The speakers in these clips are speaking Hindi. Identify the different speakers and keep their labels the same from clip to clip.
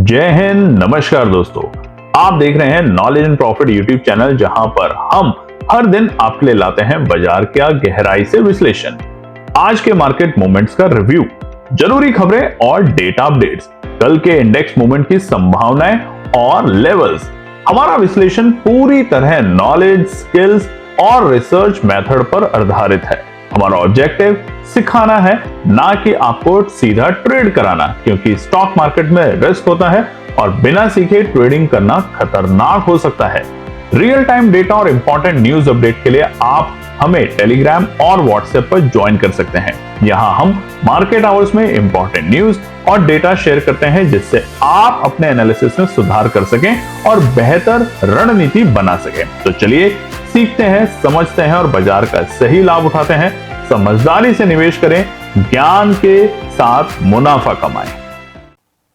Speaker 1: जय हिंद, नमस्कार दोस्तों। आप देख रहे हैं knowledge and profit YouTube channel, जहां पर हम हर दिन आपके लिए लाते हैं बाजार का गहराई से विश्लेषण, आज के मार्केट मूवमेंट्स का रिव्यू, जरूरी खबरें और डेटा अपडेट्स, कल के इंडेक्स मूवमेंट की संभावनाएं और लेवल्स। हमारा विश्लेषण पूरी तरह नॉलेज, स्किल्स और रिसर्च मेथड पर आधारित है। हमारा ऑब्जेक्टिव सिखाना है, ना कि आपको सीधा ट्रेड कराना, क्योंकि स्टॉक मार्केट में रिस्क होता है और बिना सीखे ट्रेडिंग करना खतरनाक हो सकता है। रियल टाइम डेटा और इंपॉर्टेंट न्यूज अपडेट के लिए आप हमें टेलीग्राम और व्हाट्सएप पर ज्वाइन कर सकते हैं। यहां हम मार्केट आवर्स में इंपॉर्टेंट न्यूज और डेटा शेयर करते हैं, जिससे आप अपने एनालिसिस में सुधार कर सकें और बेहतर रणनीति बना सकें। तो चलिए सीखते हैं, समझते हैं और बाजार का सही लाभ उठाते हैं। समझदारी से निवेश करें, ज्ञान के साथ मुनाफा कमाएं।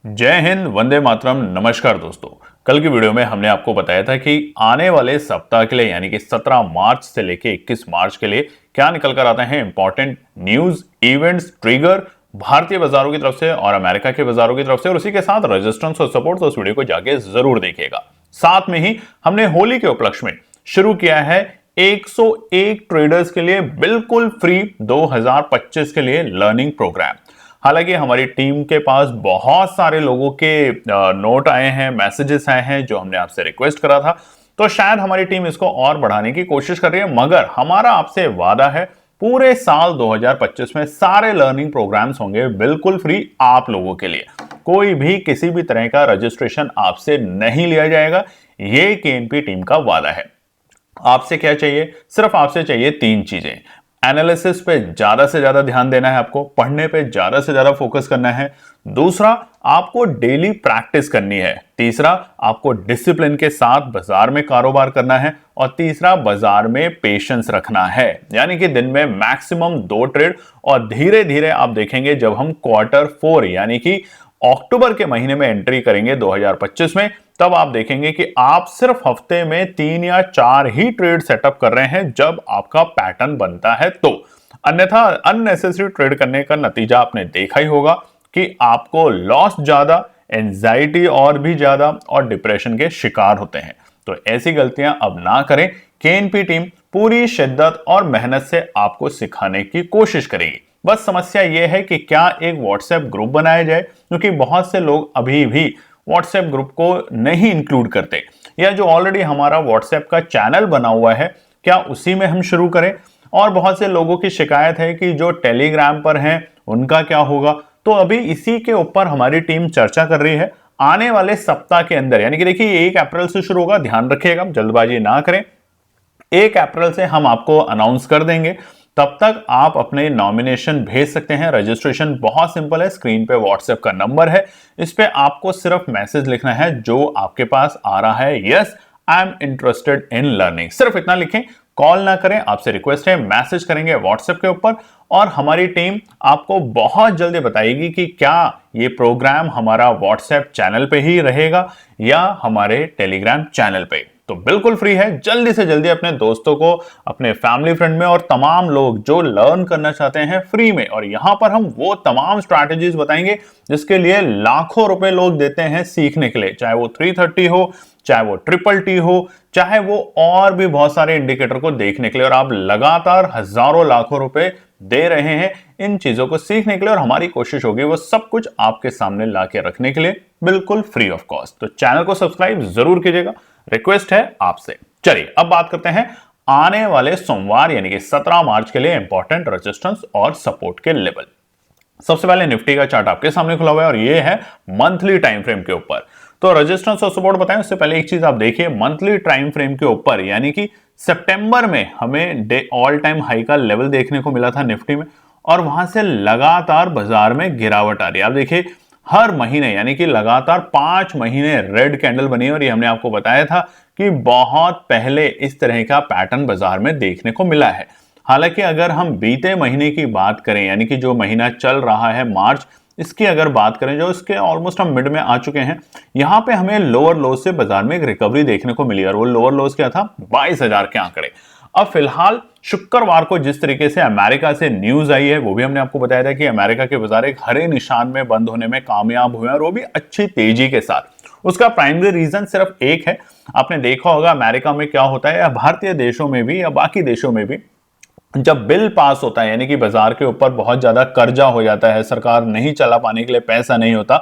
Speaker 1: जय हिंद, वंदे मातरम, नमस्कार दोस्तों। कल की वीडियो में हमने आपको बताया था कि आने वाले सप्ताह के लिए यानी कि 17 मार्च से लेकर 21 मार्च के लिए क्या निकल कर आते हैं इंपॉर्टेंट न्यूज, इवेंट्स, ट्रिगर भारतीय बाजारों की तरफ से और अमेरिका के बाजारों की तरफ से, और उसी के साथ रेजिस्टेंस और सपोर्ट। तो उस वीडियो को जाके जरूर देखिएगा। साथ में ही हमने होली के उपलक्ष्य में शुरू किया है 101 ट्रेडर्स के लिए बिल्कुल फ्री 2025 के लिए लर्निंग प्रोग्राम। हालांकि हमारी टीम के पास बहुत सारे लोगों के नोट आए हैं, मैसेजेस आए हैं, जो हमने आपसे रिक्वेस्ट करा था, तो शायद हमारी टीम इसको और बढ़ाने की कोशिश कर रही है। मगर हमारा आपसे वादा है, पूरे साल 2025 में सारे लर्निंग प्रोग्राम्स होंगे बिल्कुल फ्री आप लोगों के लिए। कोई भी किसी भी तरह का रजिस्ट्रेशन आपसे नहीं लिया जाएगा। ये केएनपी टीम का वादा है। आपसे क्या चाहिए? सिर्फ आपसे चाहिए 3 चीजें। एनालिसिस पे ज्यादा से ज्यादा ध्यान देना है, आपको पढ़ने पे ज्यादा से ज्यादा फोकस करना है। दूसरा, आपको डेली प्रैक्टिस करनी है। तीसरा, आपको डिसिप्लिन के साथ बाजार में कारोबार करना है। और तीसरा, बाजार में पेशेंस रखना है, यानी कि दिन में मैक्सिमम 2 ट्रेड। और धीरे धीरे आप देखेंगे, जब हम Q4 यानी कि अक्टूबर के महीने में एंट्री करेंगे 2025 में, तब आप देखेंगे कि आप सिर्फ हफ्ते में 3 या 4 ही ट्रेड सेटअप कर रहे हैं, जब आपका पैटर्न बनता है तो। अन्यथा अननेसेसरी ट्रेड करने का नतीजा आपने देखा ही होगा कि आपको लॉस ज्यादा, एंजाइटी और भी ज्यादा, और डिप्रेशन के शिकार होते हैं। तो ऐसी गलतियां अब ना करें। केएनपी टीम पूरी शिद्दत और मेहनत से आपको सिखाने की कोशिश करेगी। बस समस्या यह है कि क्या एक व्हाट्सएप ग्रुप बनाया जाए, क्योंकि बहुत से लोग अभी भी व्हाट्सएप ग्रुप को नहीं इंक्लूड करते, या जो ऑलरेडी हमारा व्हाट्सएप का चैनल बना हुआ है, क्या उसी में हम शुरू करें। और बहुत से लोगों की शिकायत है कि जो टेलीग्राम पर हैं उनका क्या होगा। तो अभी इसी के ऊपर हमारी टीम चर्चा कर रही है। आने वाले सप्ताह के अंदर, यानी कि देखिए 1 अप्रैल से शुरू होगा, ध्यान रखिएगा, जल्दबाजी ना करें। 1 अप्रैल से हम आपको अनाउंस कर देंगे। तब तक आप अपने नॉमिनेशन भेज सकते हैं। रजिस्ट्रेशन बहुत सिंपल है। स्क्रीन पे व्हाट्सएप का नंबर है, इस पे आपको सिर्फ मैसेज लिखना है जो आपके पास आ रहा है, yes I am interested in learning. सिर्फ इतना लिखें, कॉल ना करें। आपसे रिक्वेस्ट है, मैसेज करेंगे व्हाट्सएप के ऊपर, और हमारी टीम आपको बहुत जल्दी बताएगी कि क्या ये प्रोग्राम हमारा व्हाट्सएप चैनल पे ही रहेगा या हमारे टेलीग्राम चैनल पे। तो बिल्कुल फ्री है। जल्दी से जल्दी अपने दोस्तों को, अपने फैमिली फ्रेंड में, और तमाम लोग जो लर्न करना चाहते हैं फ्री में, और यहां पर हम वो तमाम स्ट्रैटेजीज बताएंगे जिसके लिए लाखों रुपए लोग देते हैं सीखने के लिए, चाहे वो 330 हो, चाहे वो TTT हो, चाहे वो और भी बहुत सारे इंडिकेटर को देखने के लिए। और आप लगातार हजारों लाखों रुपए दे रहे हैं इन चीजों को सीखने के लिए, और हमारी कोशिश होगी वो सब कुछ आपके सामने ला के रखने के लिए, बिल्कुल फ्री ऑफ कॉस्ट। तो चैनल को सब्सक्राइब जरूर कीजिएगा, रिक्वेस्ट है आपसे। चलिए अब बात करते हैं आने वाले सोमवार यानी कि 17 मार्च के लिए इंपॉर्टेंट रेजिस्टेंस और सपोर्ट के लेवल। सबसे पहले निफ्टी का चार्ट आपके सामने खुला हुआ है, और ये है मंथली टाइम फ्रेम के ऊपर। तो रेजिस्टेंस और सपोर्ट बताएं, उससे पहले एक चीज आप देखिए, मंथली टाइम फ्रेम के ऊपर, यानी कि सितंबर में हमें ऑल टाइम हाई का लेवल देखने को मिला था निफ्टी में, और वहां से लगातार बाजार में गिरावट आ रही है। आप देखिए हर महीने, यानी कि लगातार 5 महीने रेड कैंडल बनी है, और ये हमने आपको बताया था कि बहुत पहले इस तरह का पैटर्न बाजार में देखने को मिला है। हालांकि अगर हम बीते महीने की बात करें, यानी कि जो महीना चल रहा है मार्च, इसकी अगर बात करें, जो इसके ऑलमोस्ट हम मिड में आ चुके हैं, यहां पे हमें लोअर लोज से बाजार में एक रिकवरी देखने को मिली, और वो लोअर लोज क्या था? 22,000 के आंकड़े। अब फिलहाल शुक्रवार को जिस तरीके से अमेरिका से न्यूज आई है, वो भी हमने आपको बताया था कि अमेरिका के बाजार एक हरे निशान में बंद होने में कामयाब हुए और वो भी अच्छी तेजी के साथ। उसका प्राइमरी रीजन सिर्फ एक है। आपने देखा होगा अमेरिका में क्या होता है, या भारतीय देशों में भी या बाकी देशों में भी, जब बिल पास होता है यानी कि बाजार के ऊपर बहुत ज्यादा कर्जा हो जाता है, सरकार नहीं चला पाने के लिए पैसा नहीं होता,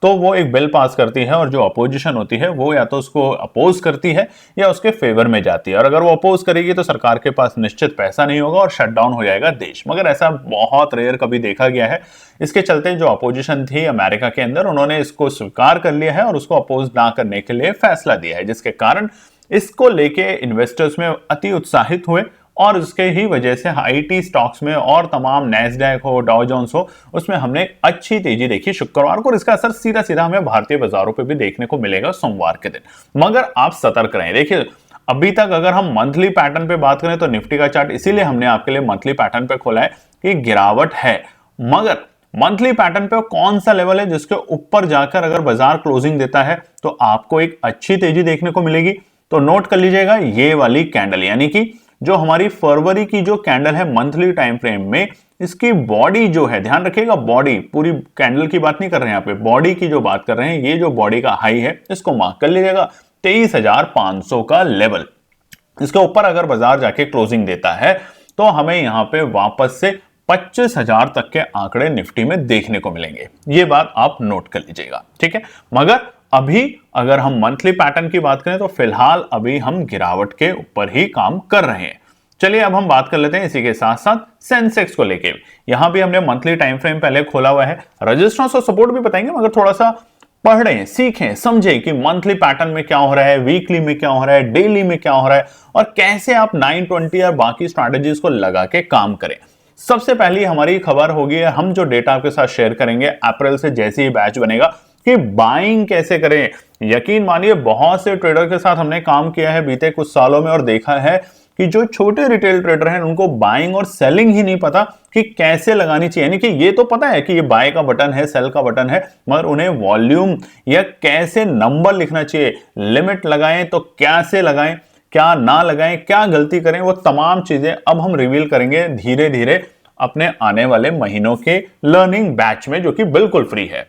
Speaker 1: तो वो एक बिल पास करती है और जो अपोजिशन होती है वो या तो उसको अपोज करती है या उसके फेवर में जाती है। और अगर वो अपोज करेगी तो सरकार के पास निश्चित पैसा नहीं होगा और शटडाउन हो जाएगा देश। मगर ऐसा बहुत रेयर कभी देखा गया है। इसके चलते जो अपोजिशन थी अमेरिका के अंदर, उन्होंने इसको स्वीकार कर लिया है और उसको अपोज ना करने के लिए फैसला दिया है, जिसके कारण इसको लेके इन्वेस्टर्स में अति उत्साहित हुए और उसके ही वजह से आईटी स्टॉक्स में और तमाम नैस्डैक हो, डाउ जोन्स हो, उसमें हमने अच्छी तेजी देखी शुक्रवार को। और इसका असर सीधा सीधा हमें भारतीय बाजारों पे भी देखने को मिलेगा सोमवार के दिन। मगर आप सतर्क रहें। देखिए अभी तक अगर हम मंथली पैटर्न पे बात करें तो निफ्टी का चार्ट इसीलिए हमने आपके लिए मंथली पैटर्न पे खोला है कि गिरावट है, मगर मंथली पैटर्न पे कौन सा लेवल है जिसके ऊपर जाकर अगर बाजार क्लोजिंग देता है तो आपको एक अच्छी तेजी देखने को मिलेगी। तो नोट कर लीजिएगा ये वाली कैंडल, यानी कि जो हमारी फरवरी की जो कैंडल है मंथली टाइम फ्रेम में, इसकी बॉडी जो है, ध्यान रखिएगा बॉडी, पूरी कैंडल की बात नहीं कर रहे हैं यहाँ पे, बॉडी की जो बात कर रहे हैं, ये जो बॉडी का हाई है इसको मार्क कर लीजिएगा 23,500 का लेवल। इसके ऊपर अगर बाजार जाके क्लोजिंग देता है तो हमें यहां पे वापस से 25,000 तक के आंकड़े निफ्टी में देखने को मिलेंगे। ये बात आप नोट कर लीजिएगा, ठीक है। मगर अभी अगर हम मंथली पैटर्न की बात करें तो फिलहाल अभी हम गिरावट के ऊपर ही काम कर रहे हैं। चलिए अब हम बात कर लेते हैं इसी के साथ साथ सेंसेक्स को लेके। यहां भी हमने मंथली टाइम फ्रेम पहले खोला हुआ है, रेजिस्टेंस और सपोर्ट भी बताएंगे, मगर थोड़ा सा पढ़ें, सीखें, समझें कि मंथली पैटर्न में क्या हो रहा है, वीकली में क्या हो रहा है, डेली में क्या हो रहा है और कैसे आप 920 और बाकी स्ट्रैटेजीज को लगा के काम करें। सबसे पहली हमारी खबर होगी, हम जो डेटा आपके साथ शेयर करेंगे अप्रैल से जैसे ही बैच बनेगा, कि बाइंग कैसे करें। यकीन मानिए बहुत से ट्रेडर के साथ हमने काम किया है बीते कुछ सालों में और देखा है कि जो छोटे रिटेल ट्रेडर हैं उनको बाइंग और सेलिंग ही नहीं पता कि कैसे लगानी चाहिए। यानी कि ये तो पता है कि ये बाय का बटन है, सेल का बटन है, मगर उन्हें वॉल्यूम या कैसे नंबर लिखना चाहिए, लिमिट लगाएं तो कैसे लगाएं, क्या ना लगाएं, क्या गलती करें, वो तमाम चीजें अब हम रिवील करेंगे धीरे धीरे अपने आने वाले महीनों के लर्निंग बैच में, जो कि बिल्कुल फ्री है।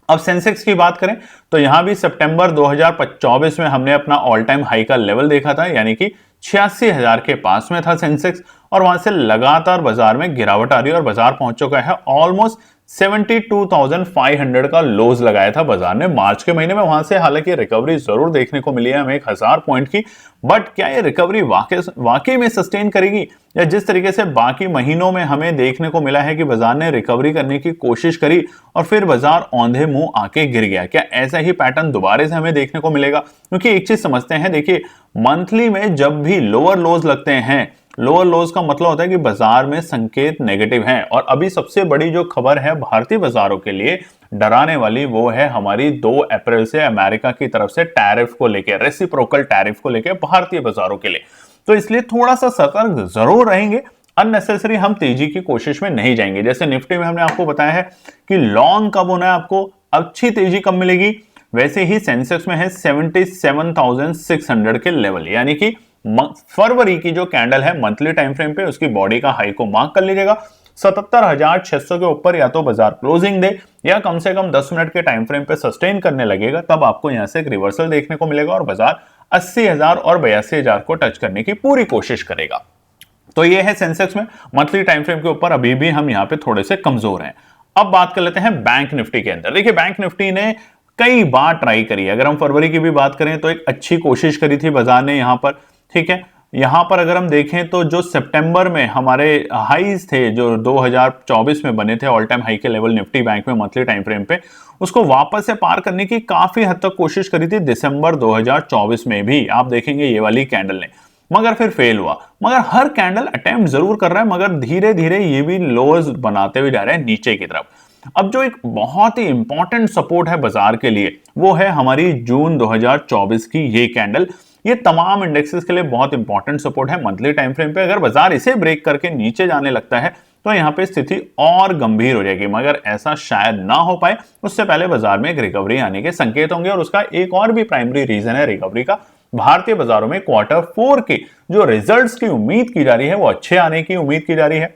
Speaker 1: अब सेंसेक्स की बात करें तो यहां भी सितंबर 2024 में हमने अपना ऑल टाइम हाई का लेवल देखा था, यानी कि 86,000 के पास में था सेंसेक्स, और वहां से लगातार बाजार में गिरावट आ रही है और बाजार पहुंच चुका है ऑलमोस्ट 72,500 का लोज लगाया था बाजार ने मार्च के महीने में। वहां से हालांकि रिकवरी जरूर देखने को मिली है हमें 1,000 पॉइंट की, बट क्या ये रिकवरी वाकई में सस्टेन करेगी, या जिस तरीके से बाकी महीनों में हमें देखने को मिला है कि बाजार ने रिकवरी करने की कोशिश करी और फिर बाजार औंधे मुंह आके गिर गया, क्या ऐसा ही पैटर्न दोबारा से हमें देखने को मिलेगा? क्योंकि एक चीज समझते हैं, देखिए मंथली में जब भी लोअर लोज लगते हैं, लोअर लोज का मतलब होता है कि बाजार में संकेत नेगेटिव हैं। और अभी सबसे बड़ी जो खबर है भारतीय बाजारों के लिए डराने वाली, वो है हमारी 2 अप्रैल से अमेरिका की तरफ से टैरिफ को लेकर, रेसिप्रोकल टैरिफ को लेकर भारतीय बाजारों के लिए। तो इसलिए थोड़ा सा सतर्क जरूर रहेंगे, अननेसेसरी हम तेजी की कोशिश में नहीं जाएंगे। जैसे निफ्टी में हमने आपको बताया है कि लॉन्ग कब होना है, आपको अच्छी तेजी कब मिलेगी, वैसे ही सेंसेक्स में है 77,600 के लेवल, यानी कि फरवरी की जो कैंडल है मंथली टाइम फ्रेम पे, उसकी बॉडी का हाई को मार्क कर लीजिएगा। 77,600 के ऊपर या तो बाजार क्लोजिंग दे या कम से कम 10 मिनट के टाइम फ्रेम पे सस्टेन करने लगेगा, तब आपको यहां से एक रिवर्सल देखने को मिलेगा और बाजार 80,000 और 82,000 को टच करने की पूरी कोशिश करेगा। तो ये है सेंसेक्स में मंथली टाइम फ्रेम के ऊपर अभी भी हम यहां पे थोड़े से कमजोर हैं। अब बात कर लेते हैं बैंक निफ्टी के अंदर। देखिए बैंक निफ्टी ने कई बार ट्राई करी, अगर हम फरवरी की भी बात करें तो एक अच्छी कोशिश करी थी बाजार ने यहां पर, ठीक है। यहां पर अगर हम देखें तो जो सितंबर में हमारे हाईज थे जो 2024 में बने थे, ऑल टाइम हाई के लेवल निफ्टी बैंक में मंथली टाइम फ्रेम पे, उसको वापस से पार करने की काफी हद तक कोशिश करी थी दिसंबर 2024 में भी, आप देखेंगे ये वाली कैंडल ने, मगर फिर फेल हुआ। मगर हर कैंडल अटेम्प्ट जरूर कर रहा है, मगर धीरे धीरे ये भी लोअर्स बनाते हुए जा रहे हैं नीचे की तरफ। अब जो एक बहुत ही इंपॉर्टेंट सपोर्ट है बाजार के लिए, वो है हमारी जून 2024 की ये कैंडल। ये तमाम इंडेक्सेस के लिए बहुत इंपॉर्टेंट सपोर्ट है मंथली टाइम फ्रेम पे। अगर बाजार इसे ब्रेक करके नीचे जाने लगता है तो यहां पे स्थिति और गंभीर हो जाएगी, मगर ऐसा शायद ना हो पाए। उससे पहले बाजार में एक रिकवरी आने के संकेत होंगे, और उसका एक और भी प्राइमरी रीजन है रिकवरी का, भारतीय बाजारों में Q4 के जो रिजल्ट्स की उम्मीद की जा रही है वो अच्छे आने की उम्मीद की जा रही है।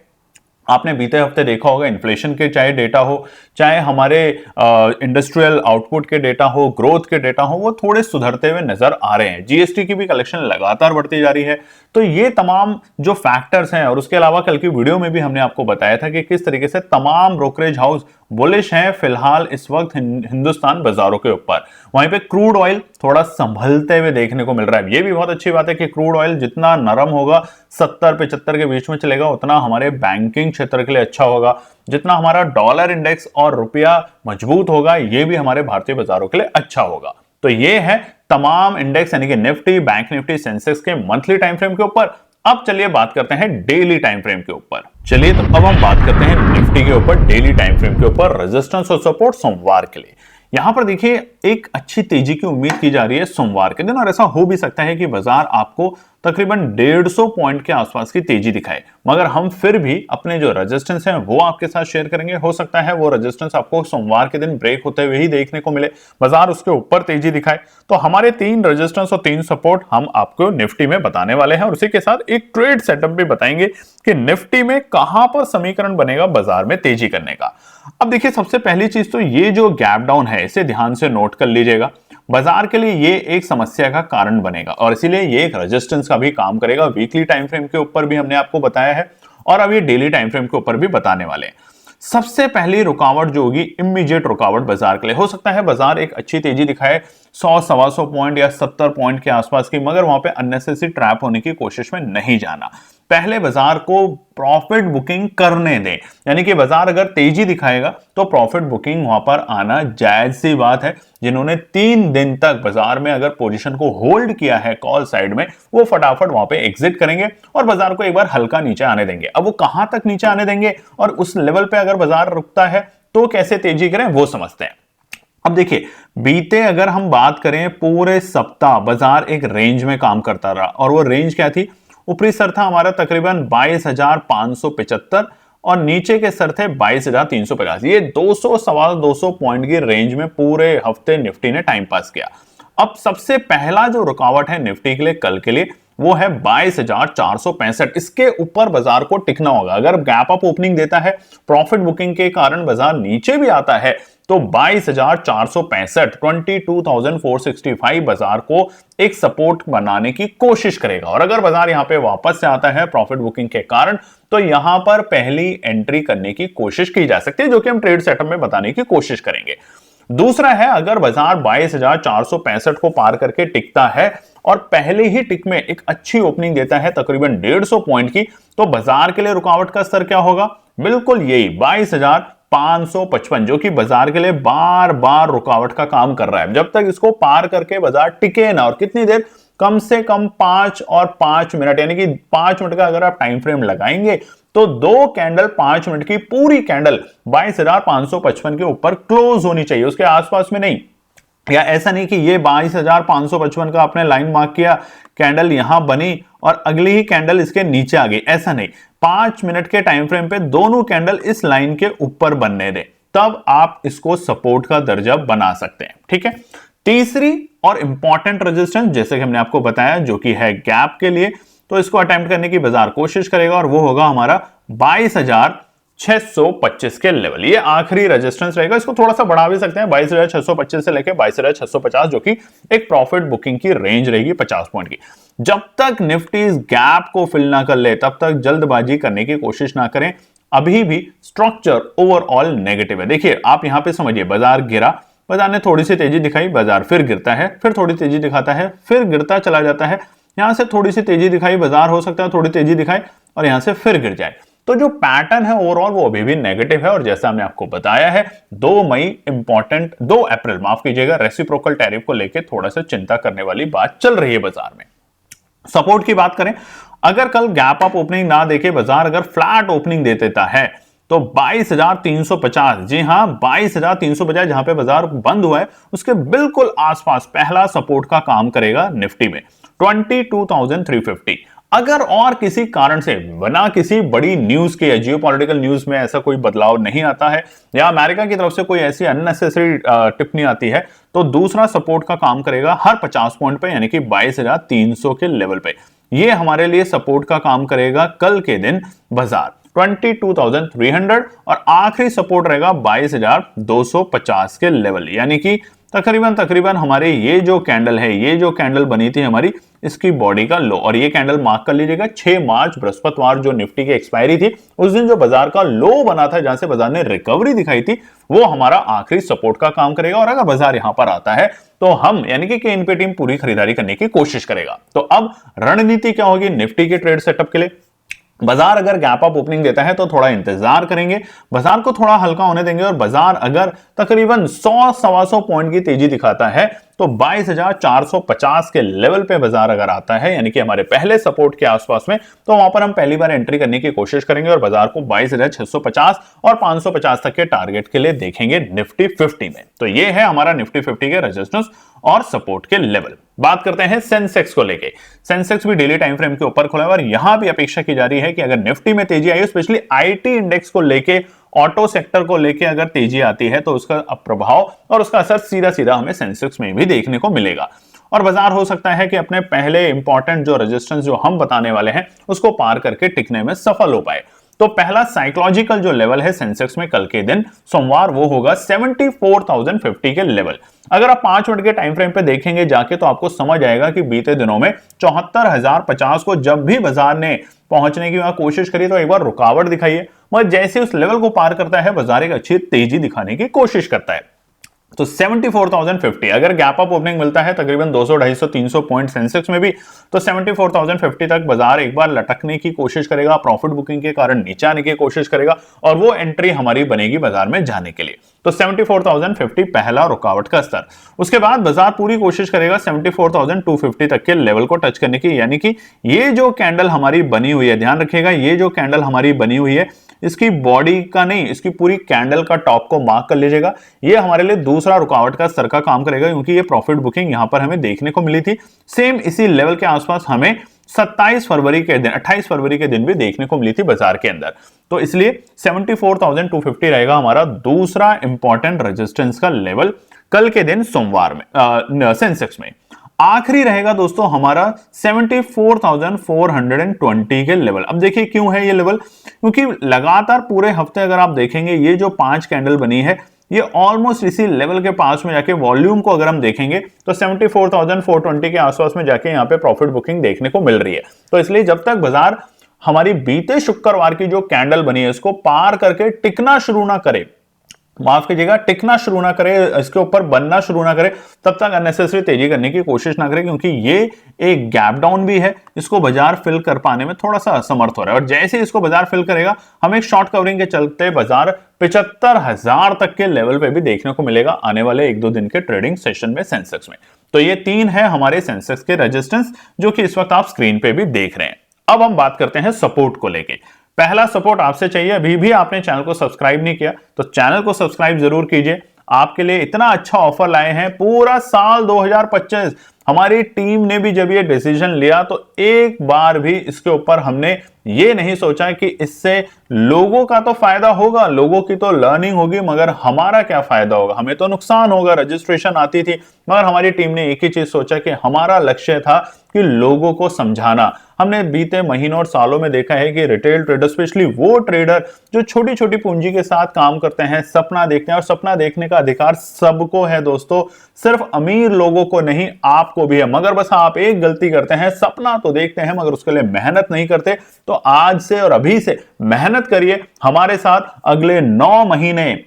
Speaker 1: आपने बीते हफ्ते देखा होगा इन्फ्लेशन के चाहे डेटा हो, चाहे हमारे इंडस्ट्रियल आउटपुट के डेटा हो, ग्रोथ के डेटा हो, वो थोड़े सुधरते हुए नजर आ रहे हैं। जीएसटी की भी कलेक्शन लगातार बढ़ती जा रही है। तो ये तमाम जो फैक्टर्स हैं, और उसके अलावा कल की वीडियो में भी हमने आपको बताया था कि किस तरीके से तमाम ब्रोकरेज हाउस बुलिश हैं फिलहाल इस वक्त हिंदुस्तान बाजारों के ऊपर। वहीं पे क्रूड ऑयल थोड़ा संभलते हुए देखने को मिल रहा है। ये भी बहुत अच्छी बात है कि क्रूड ऑयल जितना नरम होगा, 70-75 के बीच में चलेगा, उतना हमारे बैंकिंग क्षेत्र के लिए अच्छा होगा। जितना हमारा डॉलर इंडेक्स और रुपया मजबूत होगा, ये भी हमारे भारतीय बाजारों के लिए अच्छा होगा। तो ये है तमाम इंडेक्स यानी कि निफ्टी, बैंक निफ्टी, सेंसेक्स के मंथली टाइम फ्रेम के ऊपर। अब चलिए बात करते हैं डेली टाइम फ्रेम के ऊपर। चलिए तो अब हम बात करते हैं निफ्टी के ऊपर डेली टाइम फ्रेम के ऊपर रेजिस्टेंस और सपोर्ट सोमवार के लिए। यहां पर देखिए एक अच्छी तेजी की उम्मीद की जा रही है सोमवार के दिन, और ऐसा हो भी सकता है कि बाजार आपको तकरीबन 150 पॉइंट के आसपास की तेजी दिखाए, मगर हम फिर भी अपने जो रेजिस्टेंस हैं वो आपके साथ शेयर करेंगे। हो सकता है वो रेजिस्टेंस आपको सोमवार के दिन ब्रेक होते हुए ही देखने को मिले, बाजार उसके ऊपर तेजी दिखाए। तो हमारे 3 रेजिस्टेंस और 3 सपोर्ट हम आपको निफ्टी में बताने वाले हैं, और उसी के साथ एक ट्रेड सेटअप भी बताएंगे कि निफ्टी में कहां पर समीकरण बनेगा बाजार में तेजी करने का। अब देखिए सबसे पहली चीज तो ये जो गैप डाउन है इसे ध्यान से नोट कर लीजिएगा। बाजार के लिए ये एक समस्या का कारण बनेगा, और इसीलिए ये एक रेजिस्टेंस का भी काम करेगा। वीकली टाइम फ्रेम के ऊपर भी हमने आपको बताया है, और अब ये डेली टाइम फ्रेम के ऊपर भी बताने वाले हैं। सबसे पहली रुकावट जो होगी, इमीडिएट रुकावट बाजार के लिए, हो सकता है बाजार एक अच्छी तेजी दिखाए 100-125 पॉइंट या 70 पॉइंट के आसपास की, मगर वहां पे अननेसेसरी ट्रैप होने की कोशिश में नहीं जाना। पहले बाजार को प्रॉफिट बुकिंग करने दें, यानी कि बाजार अगर तेजी दिखाएगा तो प्रॉफिट बुकिंग वहां पर आना जायज सी बात है। जिन्होंने 3 दिन तक बाजार में अगर पोजीशन को होल्ड किया है कॉल साइड में, वो फटाफट वहां पे एग्जिट करेंगे और बाजार को एक बार हल्का नीचे आने देंगे। अब वो कहां तक नीचे आने देंगे और उस लेवल पे अगर बाजार रुकता है तो कैसे तेजी करें वो समझते हैं। अब देखिए बीते अगर हम बात करें पूरे सप्ताह बाजार एक रेंज में काम करता रहा, और वो रेंज क्या थी? ऊपरी स्तर था हमारा तकरीबन 22,575 और नीचे के स्तर थे 22,350। ये 200-225 पॉइंट की रेंज में पूरे हफ्ते निफ्टी ने टाइम पास किया। अब सबसे पहला जो रुकावट है निफ्टी के लिए कल के लिए वो है 22,465। इसके ऊपर बाजार को टिकना होगा। अगर गैप अप ओपनिंग देता है, प्रॉफिट बुकिंग के कारण बाजार नीचे भी आता है, तो 22,465 22,465 बाजार को एक सपोर्ट बनाने की कोशिश करेगा। और अगर बाजार यहां पे वापस से आता है प्रॉफिट बुकिंग के कारण, तो यहां पर पहली एंट्री करने की कोशिश की जा सकती है, जो कि हम ट्रेड सेटअप में बताने की कोशिश करेंगे। दूसरा है, अगर बाजार 22,465 को पार करके टिकता है और पहले ही टिक में एक अच्छी ओपनिंग देता है तकरीबन 150 पॉइंट की, तो बाजार के लिए रुकावट का स्तर क्या होगा? बिल्कुल यही 22,555, जो कि बाजार के लिए बार बार रुकावट का काम कर रहा है। जब तक इसको पार करके बाजार टिके ना, और कितनी देर? कम से कम 5 और 5 मिनट, यानी कि 5 मिनट का अगर आप टाइम फ्रेम लगाएंगे तो 2 कैंडल 5 मिनट की पूरी कैंडल 22,555 के ऊपर क्लोज होनी चाहिए, उसके आसपास में नहीं। या ऐसा नहीं कि ये 22,555 का आपने लाइन मार्क किया, कैंडल यहां बनी और अगली ही कैंडल इसके नीचे आ गई, ऐसा नहीं। 5 मिनट के टाइम फ्रेम पे दोनों कैंडल इस लाइन के ऊपर बनने दें, तब आप इसको सपोर्ट का दर्जा बना सकते हैं। ठीक है। तीसरी और इंपॉर्टेंट रेजिस्टेंस, जैसे कि हमने आपको बताया, जो कि है गैप के लिए, तो इसको अटेम्प्ट करने की बाजार कोशिश करेगा, और वो होगा हमारा 22,625 के लेवल। ये आखिरी रेजिस्टेंस रहेगा। इसको थोड़ा सा बढ़ा भी सकते हैं, 22,625 से लेकर 22,650, जो कि एक प्रॉफिट बुकिंग की रेंज रहेगी 50 पॉइंट की। जब तक निफ्टी इस गैप को फिल ना कर ले, तब तक जल्दबाजी करने की कोशिश ना करें। अभी भी स्ट्रक्चर ओवरऑल नेगेटिव है। देखिए आप यहां पे समझिए, बाजार गिरा, बाजार ने थोड़ी सी तेजी दिखाई, बाजार फिर गिरता है, फिर थोड़ी तेजी दिखाता है, फिर गिरता चला जाता है। यहां से थोड़ी सी तेजी दिखाई, बाजार हो सकता है थोड़ी तेजी दिखाए और यहां से फिर गिर जाए। तो जो पैटर्न है ओवरऑल वो अभी भी नेगेटिव है। और जैसा हमने आपको बताया है, 2 अप्रैल माफ कीजिएगा, रेसिप्रोकल टैरिफ को लेकर थोड़ा सा चिंता करने वाली बात चल रही है बाजार में। सपोर्ट की बात करें, अगर कल गैप अप ओपनिंग ना देके बाजार अगर फ्लैट ओपनिंग दे देता है तो 22,350, जी हां 22,350 जहां पे बाजार बंद हुआ है उसके बिल्कुल आसपास पहला सपोर्ट का काम करेगा निफ्टी में 22,350। अगर और किसी कारण से बिना किसी बड़ी न्यूज के या जियोपॉलिटिकल न्यूज में ऐसा कोई बदलाव नहीं आता है या अमेरिका की तरफ से कोई ऐसी अननेसेसरी टिप्पणी आती है, तो दूसरा सपोर्ट का काम करेगा हर 50 पॉइंट पे, यानी कि 22,300 के लेवल पे। ये हमारे लिए सपोर्ट का काम करेगा कल के दिन बाजार 22,300 और आखिरी सपोर्ट रहेगा 22,250 के लेवल, यानी कि तकरीबन हमारे ये जो कैंडल है, ये जो कैंडल बनी थी हमारी, इसकी बॉडी का लो, और ये कैंडल मार्क कर लीजिएगा 6 मार्च बृहस्पतिवार जो निफ्टी की एक्सपायरी थी, उस दिन जो बाजार का लो बना था, जहां से बाजार ने रिकवरी दिखाई थी, वो हमारा आखिरी सपोर्ट का काम करेगा। और अगर बाजार यहां पर आता है तो हम यानी कि केएनपी टीम पूरी खरीदारी करने की कोशिश करेगा। तो अब रणनीति क्या होगी निफ्टी के ट्रेड सेटअप के लिए? बाजार अगर गैप अप ओपनिंग देता है तो थोड़ा इंतजार करेंगे, बाजार को थोड़ा हल्का होने देंगे, और बाजार अगर तकरीबन 100-125 पॉइंट की तेजी दिखाता है तो 22,450 के लेवल पे बाजार अगर आता है, यानी कि हमारे पहले सपोर्ट के आसपास में, तो वहां पर हम पहली बार एंट्री करने की कोशिश करेंगे और बाजार को 22,650 और 550 तक के टारगेट के लिए देखेंगे निफ्टी 50 में। तो ये है हमारा निफ्टी 50 के रेजिस्टेंस और सपोर्ट के लेवल। बात करते हैं सेंसेक्स को लेके। सेंसेक्स भी डेली टाइम फ्रेम के ऊपर खुला है और यहां भी अपेक्षा की जा रही है कि अगर निफ्टी में तेजी आई, स्पेशली आईटी इंडेक्स को लेके, ऑटो सेक्टर को लेके अगर तेजी आती है, तो उसका प्रभाव और उसका असर सीधा सीधा हमें सेंसेक्स में भी देखने को मिलेगा। और बाजार हो सकता है कि अपने पहले इंपॉर्टेंट जो रेजिस्टेंस जो हम बताने वाले हैं उसको पार करके टिकने में सफल हो पाए। तो पहला साइकोलॉजिकल जो लेवल है सेंसेक्स में कल के दिन सोमवार, वो होगा 74,050 के लेवल। अगर आप 5 मिनट के टाइम फ्रेम पे देखेंगे जाके, तो आपको समझ आएगा कि बीते दिनों में 74,050 को जब भी बाजार ने पहुंचने की वहां कोशिश करी तो एक बार रुकावट दिखाई है, मगर जैसे उस लेवल को पार करता है बाजार एक अच्छी तेजी दिखाने की कोशिश करता है। तो 74,050 अगर गैप अप ओपनिंग मिलता है तकरीबन 200, 250, 300 पॉइंट सेंसेक्स में भी, तो 74,050 तक बाजार एक बार लटकने की कोशिश करेगा, प्रॉफिट बुकिंग के कारण नीचे आने की कोशिश करेगा, और वो एंट्री हमारी बनेगी बाजार में जाने के लिए। तो 74,050 पहला रुकावट का स्तर। उसके बाद बाजार पूरी कोशिश करेगा 74,250 तक के लेवल को टच करने की, यानी कि ये जो कैंडल हमारी बनी हुई है, ध्यान रखिएगा, ये जो कैंडल हमारी बनी हुई है, इसकी बॉडी का नहीं, इसकी पूरी कैंडल का टॉप को मार्क कर लीजिएगा। ये हमारे लिए दूसरा रुकावट का स्तर का काम करेगा, क्योंकि ये प्रॉफिट बुकिंग यहां पर हमें देखने को मिली थी। सेम इसी लेवल के आसपास हमें 27 फरवरी के दिन, 28 फरवरी के दिन भी देखने को मिली थी बाजार के अंदर। तो इसलिए 74,250 रहेगा हमारा दूसरा इंपॉर्टेंट रेजिस्टेंस का लेवल कल के दिन सोमवार में सेंसेक्स में। आखिरी रहेगा दोस्तों हमारा 74,420 के लेवल। अब देखिए क्यों है ये लेवल, क्योंकि लगातार पूरे हफ्ते अगर आप देखेंगे, ये जो 5 कैंडल बनी है, ये ऑलमोस्ट इसी लेवल के पास में जाके वॉल्यूम को अगर हम देखेंगे तो 74,420 के आसपास में जाके यहाँ पे प्रॉफिट बुकिंग देखने को मिल रही है। तो इसलिए जब तक बाजार हमारी बीते शुक्रवार की जो कैंडल बनी है इसको पार करके टिकना शुरू ना करे, माफ कीजिएगा, टिकना शुरू ना करे, इसके ऊपर बनना शुरू ना करे, तब तक अननेसेसरी तेजी करने की कोशिश ना करे, क्योंकि ये एक गैप डाउन भी है, इसको बाजार फिल कर पाने में थोड़ा सा असमर्थ हो रहा है। और जैसे इसको बाजार फिल करेगा, हमें एक शॉर्ट कवरिंग के चलते बाजार 75,000 तक के लेवल पे भी देखने को मिलेगा आने वाले 1-2 दिन के ट्रेडिंग सेशन में सेंसेक्स में। तो ये 3 है हमारे सेंसेक्स के रेजिस्टेंस, जो कि इस वक्त आप स्क्रीन पे भी देख रहे हैं। अब हम बात करते हैं सपोर्ट को लेके। पहला सपोर्ट आपसे चाहिए, अभी भी आपने चैनल को सब्सक्राइब नहीं किया तो चैनल को सब्सक्राइब जरूर कीजिए। आपके लिए इतना अच्छा ऑफर लाए हैं, पूरा साल 2025 हमारी टीम ने भी जब ये डिसीजन लिया तो एक बार भी इसके ऊपर हमने ये नहीं सोचा कि इससे लोगों का तो फायदा होगा, लोगों की तो लर्निंग होगी, मगर हमारा क्या फायदा होगा, हमें तो नुकसान होगा। रजिस्ट्रेशन आती थी, मगर हमारी टीम ने एक ही चीज सोचा कि हमारा लक्ष्य था कि लोगों को समझाना। हमने बीते महीनों और सालों में देखा है कि रिटेल ट्रेडर, स्पेशली वो ट्रेडर जो छोटी छोटी पूंजी के साथ काम करते हैं, सपना देखते हैं, और सपना देखने का अधिकार सबको है दोस्तों, सिर्फ अमीर लोगों को नहीं, आपको भी है। मगर बस आप एक गलती करते हैं, सपना तो देखते हैं मगर उसके लिए मेहनत नहीं करते। तो आज से और अभी से मेहनत करिए हमारे साथ। अगले 9 महीने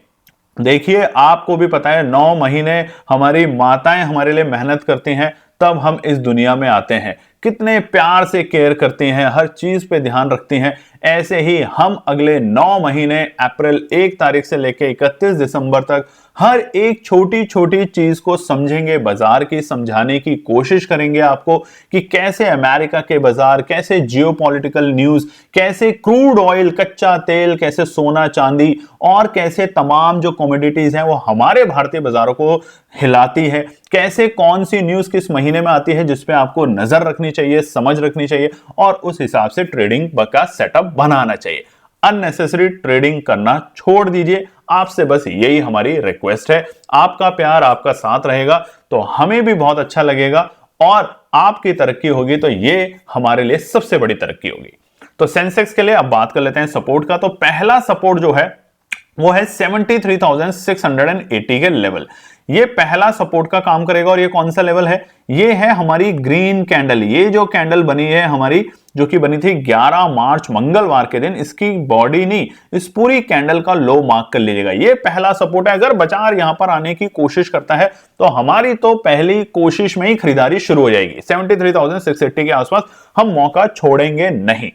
Speaker 1: देखिए, आपको भी पता है 9 महीने हमारी माताएं हमारे लिए मेहनत करती हैं, तब हम इस दुनिया में आते हैं। कितने प्यार से केयर करती हैं, हर चीज पे ध्यान रखती हैं। ऐसे ही हम अगले 9 महीने अप्रैल 1 तारीख से लेकर 31 दिसंबर तक हर एक छोटी छोटी चीज को समझेंगे, बाजार की समझाने की कोशिश करेंगे आपको कि कैसे अमेरिका के बाजार, कैसे जियोपॉलिटिकल न्यूज, कैसे क्रूड ऑयल, कच्चा तेल, कैसे सोना चांदी और कैसे तमाम जो कमोडिटीज हैं वो हमारे भारतीय बाजारों को हिलाती है, कैसे कौन सी न्यूज किस महीने में आती है जिस पे आपको नजर रखनी चाहिए, समझ रखनी चाहिए और उस हिसाब से ट्रेडिंग का सेटअप बनाना चाहिए। अननेसेसरी ट्रेडिंग करना छोड़ दीजिए। आपसे बस यही हमारी रिक्वेस्ट है। आपका प्यार, आपका साथ रहेगा तो हमें भी बहुत अच्छा लगेगा और आपकी तरक्की होगी तो ये हमारे लिए सबसे बड़ी तरक्की होगी। तो सेंसेक्स के लिए अब बात कर लेते हैं सपोर्ट का। तो पहला सपोर्ट जो है वो है 73,680 के लेवल। ये पहला सपोर्ट का काम करेगा और ये कौन सा लेवल है? ये है हमारी ग्रीन कैंडल। ये जो कैंडल बनी है हमारी, जो कि बनी थी 11 मार्च मंगलवार के दिन, इसकी बॉडी नहीं, इस पूरी कैंडल का लो मार्क कर लीजिएगा। ये पहला सपोर्ट है। अगर बाजार यहां पर आने की कोशिश करता है तो हमारी तो पहली कोशिश में ही खरीदारी शुरू हो जाएगी। 73,680 के आसपास हम मौका छोड़ेंगे नहीं।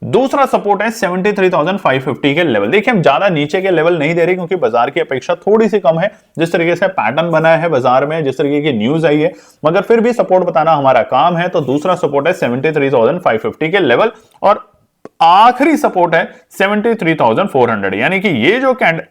Speaker 1: दूसरा सपोर्ट है 73,550 के लेवल। देखिए हम ज्यादा नीचे के लेवल नहीं दे रहे क्योंकि बाजार की अपेक्षा थोड़ी सी कम है, जिस तरीके से पैटर्न बना है बाजार में, जिस तरीके की न्यूज आई है, मगर फिर भी सपोर्ट बताना हमारा काम है। तो दूसरा सपोर्ट है 73,550 के लेवल और आखिरी सपोर्ट है 73,400। यानी कि ये जो कैंडल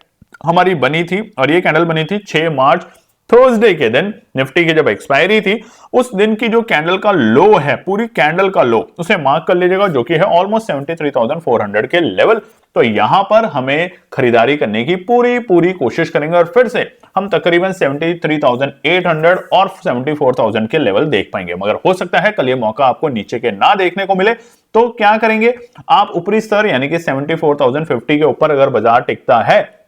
Speaker 1: हमारी बनी थी और ये कैंडल बनी थी 6 मार्च थर्सडे के दिन, निफ्टी की जब एक्सपायरी थी उस दिन की जो कैंडल का लो है, पूरी कैंडल का लो, उसे मार्क कर लीजिएगा, जो कि है ऑलमोस्ट 73,400 के लेवल। तो यहां पर हमें खरीदारी करने की पूरी कोशिश करेंगे और फिर से हम तकरीबन 73,800 और 74,000 के लेवल देख पाएंगे। मगर हो सकता है कल ये मौका आपको नीचे के ना देखने को मिले, तो क्या करेंगे आप? ऊपरी स्तर यानी कि 74,050 के ऊपर अगर बाजार टिकता है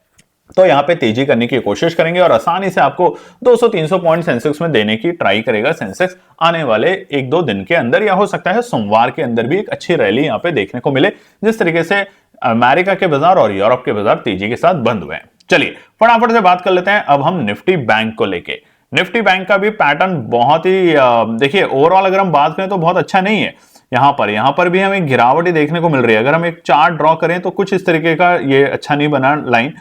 Speaker 1: तो यहां पे तेजी करने की कोशिश करेंगे और आसानी से आपको 200-300 पॉइंट सेंसेक्स में देने की ट्राई करेगा सेंसेक्स आने वाले 1-2 दिन के अंदर, या हो सकता है सोमवार के अंदर भी एक अच्छी रैली यहां पे देखने को मिले, जिस तरीके से अमेरिका के बाजार और यूरोप के बाजार तेजी के साथ बंद हुए हैं। चलिए फटाफट से बात कर लेते हैं अब हम निफ्टी बैंक को लेके। निफ्टी बैंक का भी पैटर्न बहुत ही देखिए ओवरऑल अगर हम बात करें तो बहुत अच्छा नहीं है। यहां पर भी हमें गिरावट ही देखने को मिल रही है। अगर हम एक चार्ट ड्रॉ करें तो कुछ इस तरीके का ये अच्छा नहीं बना लाइन,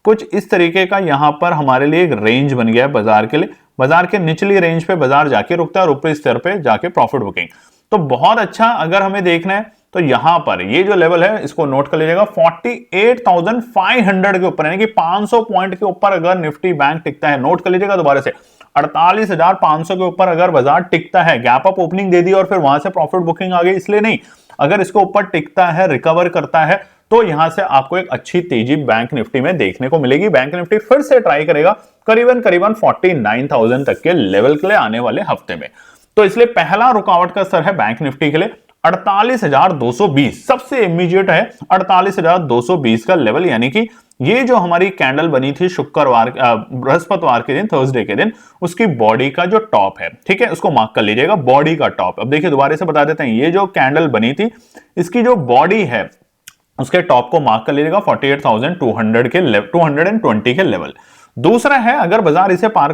Speaker 1: कुछ इस तरीके का यहां पर हमारे लिए एक रेंज बन गया है बाजार के लिए। बाजार के निचली रेंज पे बाजार जाके रुकता है और ऊपरी स्तर पे जाके प्रॉफिट बुकिंग। तो बहुत अच्छा अगर हमें देखना है तो यहां पर ये जो लेवल है इसको नोट कर लीजिएगा 48,500 के ऊपर, यानी कि 500 पॉइंट के ऊपर अगर निफ्टी बैंक टिकता है, नोट कर लीजिएगा दोबारा से, 48,500 के ऊपर अगर बाजार टिकता है, गैप अप ओपनिंग दे दी और फिर वहां से प्रॉफिट बुकिंग आ गई, इसलिए नहीं, अगर इसको ऊपर टिकता है, रिकवर करता है तो यहां से आपको एक अच्छी तेजी बैंक निफ्टी में देखने को मिलेगी। बैंक निफ्टी फिर से ट्राई करेगा करीबन 49,000 तक के लेवल के लिए आने वाले हफ्ते में। तो इसलिए पहला रुकावट का स्तर है बैंक निफ्टी के लिए 48,220, सबसे इमीडिएट है 48,220 का लेवल। यानी कि ये जो हमारी कैंडल बनी थी शुक्रवार बृहस्पतिवार के दिन, थर्सडे के दिन, उसकी बॉडी का जो टॉप है, ठीक है, उसको मार्क कर लीजिएगा, बॉडी का टॉप। अब देखिए दोबारा से बता देते हैं, ये जो कैंडल बनी थी इसकी जो बॉडी है उसके टॉप को मार्क कर लीजिएगा 48,200 के 220 के लेवल। दूसरा है अगर बाजार इसे पार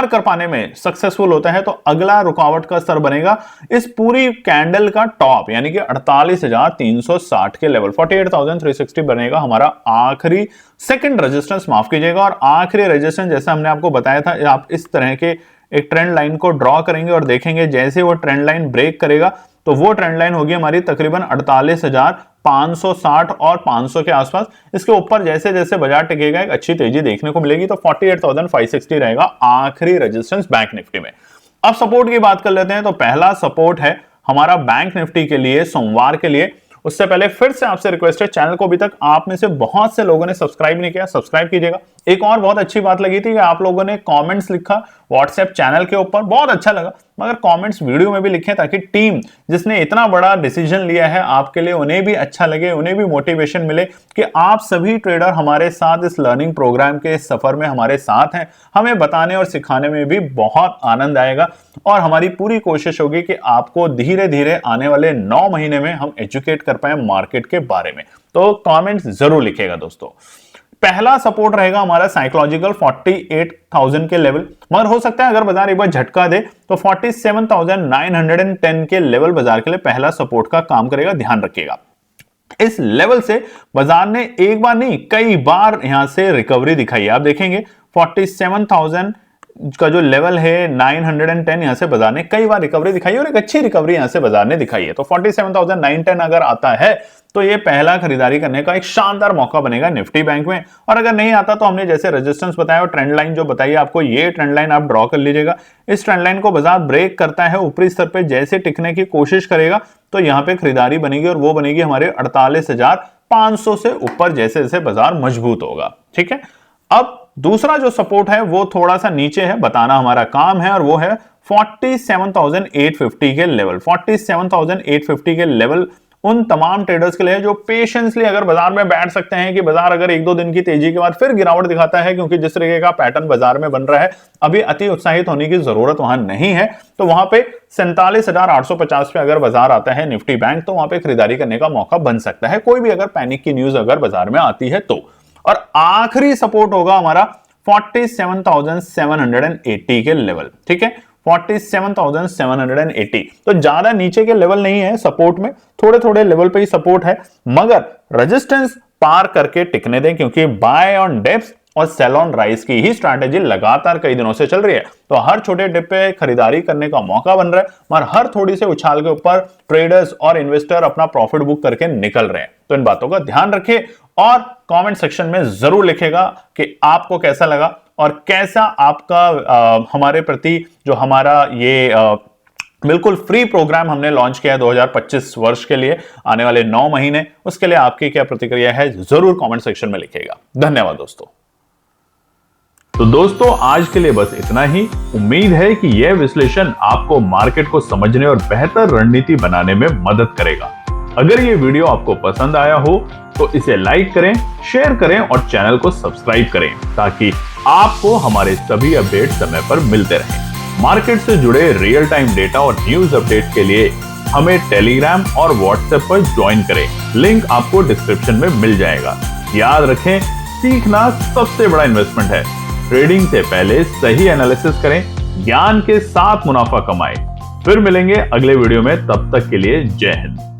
Speaker 1: कर पाने में सक्सेसफुल होता है तो अगला रुकावट का स्तर बनेगा इस पूरी कैंडल का टॉप, यानी कि 48,360 के लेवल, 48,360 बनेगा हमारा आखिरी सेकंड रेजिस्टेंस, माफ कीजिएगा। और आखिरी रेजिस्टेंस जैसा हमने आपको बताया था, आप इस तरह के एक ट्रेंड लाइन को ड्रॉ करेंगे और देखेंगे जैसे वो ट्रेंड लाइन ब्रेक करेगा तो वो ट्रेंड लाइन होगी हमारी तकरीबन 48,560 और 500 के आसपास। इसके ऊपर जैसे जैसे बाजार टिकेगा एक अच्छी तेजी देखने को मिलेगी। तो 48,560 रहेगा आखिरी रेजिस्टेंस बैंक निफ्टी में। अब सपोर्ट की बात कर लेते हैं। तो पहला सपोर्ट है हमारा बैंक निफ्टी के लिए सोमवार के लिए। उससे पहले फिर से आपसे रिक्वेस्ट है, चैनल को अभी तक आप में से बहुत से लोगों ने सब्सक्राइब नहीं किया, सब्सक्राइब कीजिएगा। एक और बहुत अच्छी बात लगी थी कि आप लोगों ने कमेंट्स लिखा व्हाट्सएप चैनल के ऊपर, बहुत अच्छा लगा, मगर कमेंट्स वीडियो में भी लिखें ताकि टीम जिसने इतना बड़ा डिसीजन लिया है आपके लिए, उन्हें भी अच्छा लगे, उन्हें भी मोटिवेशन मिले कि आप सभी ट्रेडर हमारे साथ इस लर्निंग प्रोग्राम के सफर में हमारे साथ हैं। हमें बताने और सिखाने में भी बहुत आनंद आएगा और हमारी पूरी कोशिश होगी कि आपको धीरे धीरे आने वाले 9 महीने में हम एजुकेट कर पाए मार्केट के बारे में। तो कमेंट्स जरूर लिखिएगा दोस्तों। पहला सपोर्ट रहेगा हमारा साइकोलॉजिकल 48,000 के लेवल, मगर हो सकता है अगर बाजार एक बार झटका दे तो 47,910 के लेवल बाजार के लिए पहला सपोर्ट का काम करेगा, ध्यान रखिएगा। इस लेवल से बाजार ने एक बार नहीं कई बार यहां से रिकवरी दिखाई है। आप देखेंगे
Speaker 2: 47,000 का जो लेवल है 910 यहां से बाजार ने कई बार रिकवरी दिखाई और एक अच्छी रिकवरी यहां से बाजार ने दिखाई है। तो 47,910 अगर आता है तो ये पहला खरीदारी करने का एक शानदार मौका बनेगा निफ्टी बैंक में। और अगर नहीं आता तो हमने जैसे रेजिस्टेंस बताया और ट्रेंड लाइन जो बताई आपको, ये ट्रेंड लाइन आप ड्रॉ कर लीजिएगा। इस ट्रेंड लाइन को बाजार ब्रेक करता है, ऊपरी स्तर पे जैसे टिकने की कोशिश करेगा तो यहां पे खरीदारी बनेगी और वो बनेगी हमारे 48,500 से ऊपर जैसे जैसे बाजार मजबूत होगा। ठीक है, अब दूसरा जो सपोर्ट है वो थोड़ा सा नीचे है, बताना हमारा काम है, और वो है 47,850 के लेवल। 47,850 के लेवल उन तमाम ट्रेडर्स के लिए जो पेशेंसली अगर बाजार में बैठ सकते हैं कि बाजार अगर एक दो दिन की तेजी के बाद फिर गिरावट दिखाता है, क्योंकि जिस तरीके का पैटर्न बाजार में बन रहा है अभी अति उत्साहित होने की जरूरत वहां नहीं है। तो वहां पे 47,850 पे अगर बाजार आता है निफ्टी बैंक, तो वहां पे खरीदारी करने का मौका बन सकता है, कोई भी अगर पैनिक की न्यूज अगर बाजार में आती है तो। और आखिरी सपोर्ट होगा हमारा 47,780 के लेवल। ठीक है, 47,780 तो ज्यादा नीचे के लेवल नहीं है सपोर्ट में, थोड़े थोड़े लेवल पे ही सपोर्ट है, मगर रेजिस्टेंस पार करके टिकने दें, क्योंकि बाय ऑन डेप्थ और सेल ऑन राइज की ही स्ट्रैटेजी लगातार कई दिनों से चल रही है। तो हर छोटे डिप पे खरीदारी करने का मौका बन रहा है, मगर हर थोड़ी से उछाल के ऊपर ट्रेडर्स और इन्वेस्टर अपना प्रॉफिट बुक करके निकल रहे हैं। तो इन बातों का ध्यान रखिए और कमेंट सेक्शन में जरूर लिखेगा कि आपको कैसा लगा और कैसा आपका हमारे प्रति जो हमारा ये बिल्कुल फ्री प्रोग्राम हमने लॉन्च किया है 2025 वर्ष के लिए, आने वाले 9 महीने, उसके लिए आपकी क्या प्रतिक्रिया है जरूर कमेंट सेक्शन में लिखिएगा। धन्यवाद दोस्तों।
Speaker 1: तो दोस्तों आज के लिए बस इतना ही। उम्मीद है कि यह विश्लेषण आपको मार्केट को समझने और बेहतर रणनीति बनाने में मदद करेगा। अगर ये वीडियो आपको पसंद आया हो तो इसे लाइक करें, शेयर करें और चैनल को सब्सक्राइब करें, ताकि आपको हमारे सभी अपडेट समय पर मिलते रहें। मार्केट से जुड़े रियल टाइम डेटा और न्यूज अपडेट के लिए हमें टेलीग्राम और व्हाट्सएप पर ज्वाइन करें, लिंक आपको डिस्क्रिप्शन में मिल जाएगा। याद रखें, सीखना सबसे बड़ा इन्वेस्टमेंट है। ट्रेडिंग से पहले सही एनालिसिस करें, ज्ञान के साथ मुनाफा कमाएं। फिर मिलेंगे अगले वीडियो में, तब तक के लिए जय हिंद।